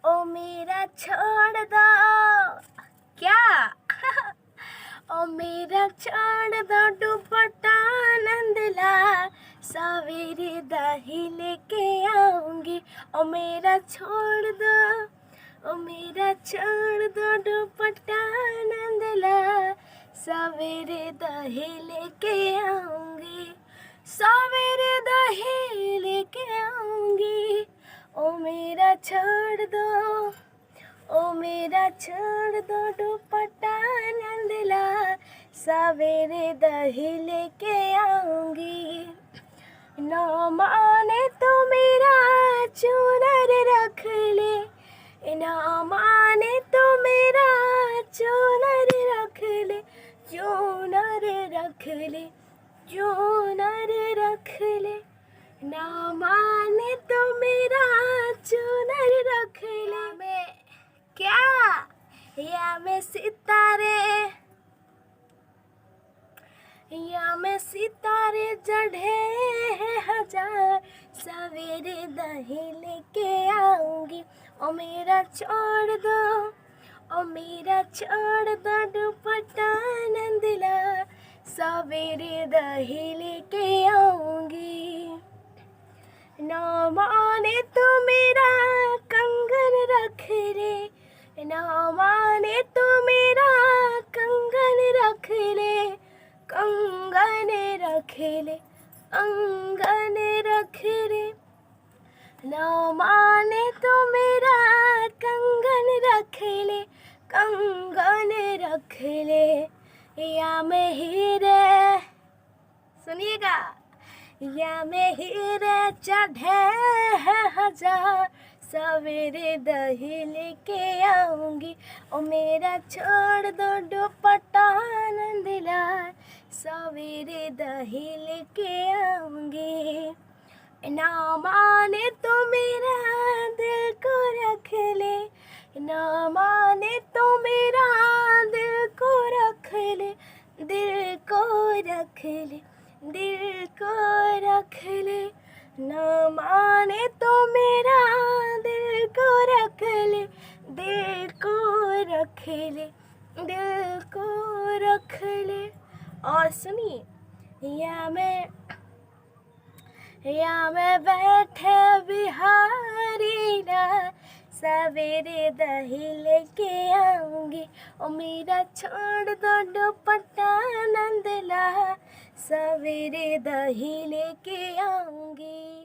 ओ मेरा छोड़ दो क्या ओ मेरा छोड़ दो दुपट्टा नंदला सवेरे दही लेके आऊंगी। ओ मेरा छोड़ दो ओ मेरा छोड़ दो दुपट्टा नंदला सवेरे दही लेके आऊंगी। सवेरे दही लेके आऊंगी। ओ मेरा छोड़ दो ओ मेरा छोड़ दो दुपट्टा नंदला सवेरे दही लेके आऊंगी। न माने तो मेरा चूनर रख ले, न माने तो मेरा चूनर रख ले, चूनर रख ले, चूनर रख ले। न माने तो मेरा चूनर रख ले। मैं क्या या मैं सितारे चढ़े हैं हजार सवेरे दही लेके आऊंगी। ओ मेरा छोड़ दो ओ मेरा छोड़ दो दुपट्टा नंदला सवेरे दही लेके आऊंगी। न माने तो मेरा कंगन रख ले, न माने तो मेरा कंगन रख ले, कंगन रख ले, कंगन रख ले। न माने तो मेरा कंगन रख ले, कंगन रख ले। या मैं हीरे सुनिएगा या मैं हीरे चढ़े हैं हजार सवेरे दही लेके आऊंगी। ओ मेरा छोड़ दो दुपट्टा नंदला सवेरे दही लेके आऊंगी। ना माने तो मेरा दिल को रख ले, ना माने तो मेरा दिल को रख ले, दिल को रख ले, दिल को रख ले। न माने तो मेरा दिल को रख ले, दिल को रख ले, दिल को रख ले। और सुनिए या मैं बैठे बिहारी ना सवेरे दही लेके आऊंगी। ओ मेरा छोड़ दो दुपट्टा नंदला सवेरे दही लेके आऊंगी।